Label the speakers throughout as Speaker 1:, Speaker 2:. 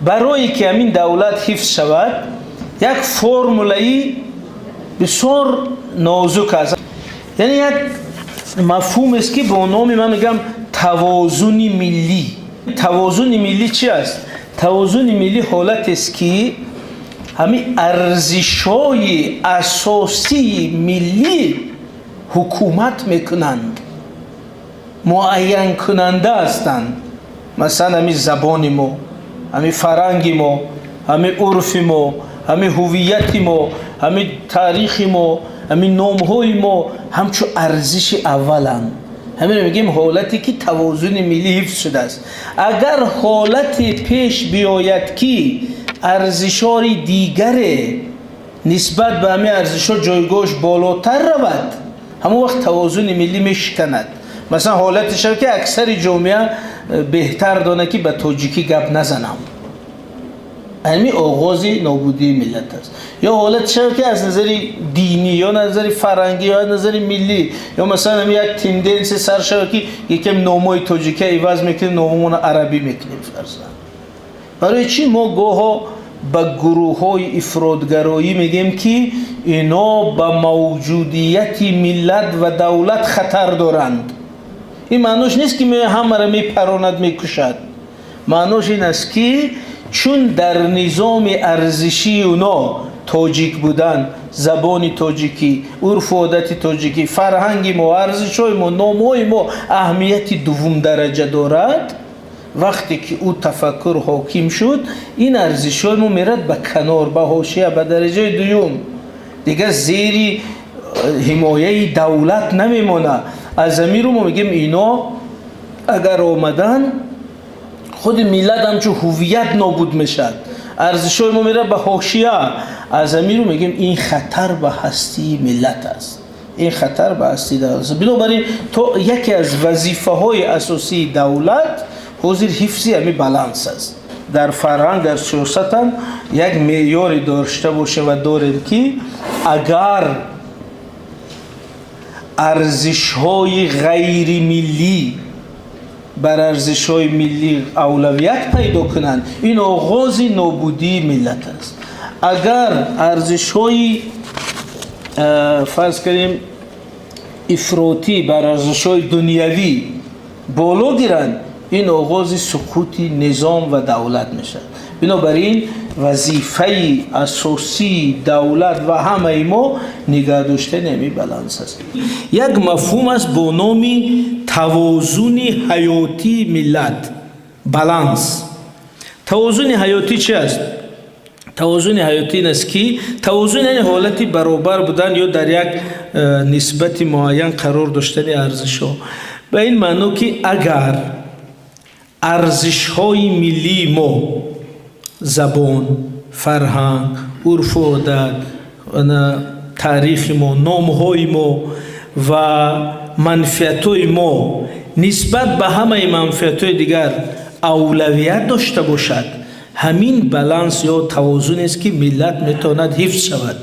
Speaker 1: برای که همین دولت حفظ شود یک فرمولایی بسیار نازک است. یعنی یک مفهوم است که با نام من میگم توازن ملی. توازن ملی چی است؟ توازن ملی حالت است که همین ارزش‌های اساسی ملی حکومت میکنند، معین کننده هستند. مثلا همین زبان ما، همین فرهنگ ما، همین عرف ما، همین هویت ما، همین تاریخ ما، همین نام‌های ما همچو ارزش اولند. همین میگیم حالتی که توازن ملی حفظ شده است. اگر حالت پیش بیاید که ارزش‌های دیگر نسبت به همین ارزش‌ها جایگاهش بالاتر رود، همون وقت توازن ملی میشکند. مثلا حالت شد که اکثر جامعه بهتر دانه که به تاجیکی گپ نزنم، همین آغاز نابودی ملت است. یا حالت شد که از نظر دینی یا نظر فرهنگی یا نظر ملی، یا مثلا همین یک تندنس سر شد که یکم نامای تاجیکی عوض میکنیم، ناممون عربی میکنیم فرضاً. برای چی ما گاها به گروه های افرادگرایی میگیم که اینا به موجودیت ملت و دولت خطر دارند؟ این معنیش نیست که همه را میپراند میکشد. معنیش این است که چون در نظام ارزشی اونا تاجیک بودن، زبان تاجیکی، عرف و عادت تاجیکی، فرهنگ ما، ارزش‌های ما، نام‌های ما اهمیت دوم درجه دارد، وقتی که او تفکر حاکم شد این ارزش‌های ما میرد به کنار، به حاشیه، به درجه دوم، دیگه زیر حمایه دولت نمیمونه. از امیر ما میگیم اینا اگر آمدن خود ملت همچون هویت نابود میشد، ارزش‌های ما میره به حاشیه. از امیر میگیم این خطر به هستی ملت است، این خطر به هستی دولت است. بنابراین تو یکی از وظیفه‌های اساسی دولت حاضر حفظ همین بالانس است. در فرهنگ، در سیاست هم یک معیاری داشته باشه و داریم که اگر ارزش‌های غیر ملی بر ارزش‌های ملی اولویت پیدا کنند، این آغاز نابودی ملت است. اگر ارزش‌های فرض کنیم افراطی بر ارزش‌های دنیوی بالا گیرند، این آغاز سقوط نظام و دولت میشه. بنابراین وظیفه اساسی دولت و همه ما نگاه داشتن همین بالانس است. یک مفهوم است با نام توازن حیاتی ملت، بالانس. توازن حیاتی چی است؟ توازن حیاتی است که توازن یعنی حالتی برابر بودن یا در یک نسبت معین قرار داشتن ارزش‌ها. به این معنی که اگر ارزش‌های ملی ما، زبان، فرهنگ، عرف و عادت، تاریخ ما، نام‌های ما و منفعت‌های ما نسبت به همه منفعت‌های دیگر اولویت داشته باشد، همین بالانس یا توازن است که ملت میتواند حفظ شود.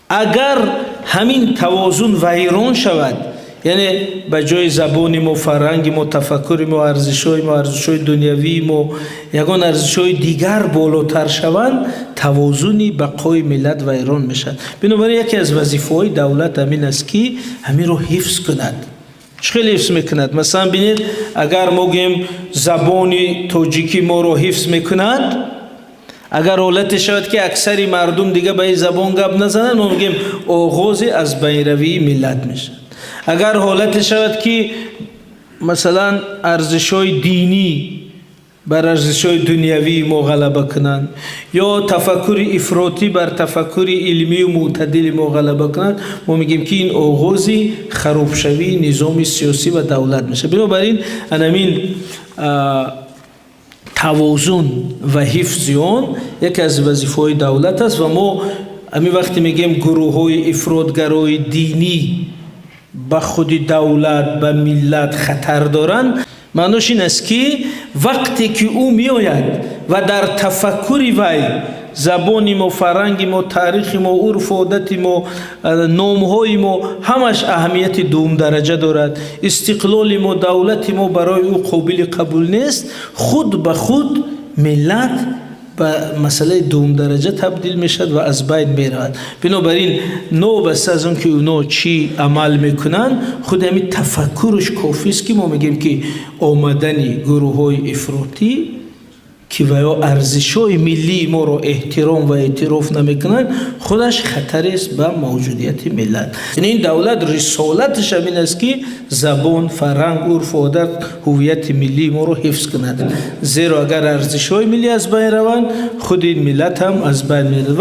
Speaker 1: اگر همین توازن ویران شود، یعنی به جای زبان ما، فرهنگ ما، تفکر ما، ارزش‌های دنیوی ما، یگان ارزش‌های دیگر بالاتر شوند، توازن بقای ملت ویران میشد. بنابراین یکی از وظیفه‌های دولت همین است که همین رو حفظ کند. چخیلی حفظ میکند؟ مثلا ببینید اگر ما گیم زبان تاجیکی ما رو حفظ میکند، اگر حالت شود که اکثری مردم دیگه به این زبان گپ نزنن، ما میگیم آغاز از بین روی ملت میشه. اگر حالت شود که مثلا ارزش‌های دینی بر ارزش‌های دنیوی ما غلبه کنند، یا تفکر افراطی بر تفکر علمی و معتدل ما غلبه کنند، ما میگیم که این آغاز خراب شوی نظام سیاسی و دولت میشه. بنابراین همین توازن و حفظ آن یکی از وظیفه‌های دولت است و ما همین وقتی میگیم گروه‌های افراطگرای دینی به خود دولت، به ملت خطر دارند، معنیش این است که وقتی که او میآید و در تفکر وی زبان ما، فرهنگ ما، تاریخ ما، عرف و عادت ما، نام‌های ما همش اهمیت دوم درجه دارد، استقلال ما، دولت ما برای او قابل قبول نیست، خود به خود ملت به مسئله دوم درجه تبدیل میشد و از بین میرود. بنابراین نو بس از اون که اونا چی عمل میکنن، خود همین تفکرش کافی است که ما میگیم که آمدن گروه های افراطی که و یا ارزش های ملی ما رو احترام و اعتراف نمیکنن، خودش خطر است به موجودیت ملت. یعنی این دولت رسالتش همین است که زبان، فرهنگ، عرف و عادت، هویت ملی ما رو حفظ کند. زیرا اگر ارزش های ملی از بین روند، خود این ملت هم از بین میرود.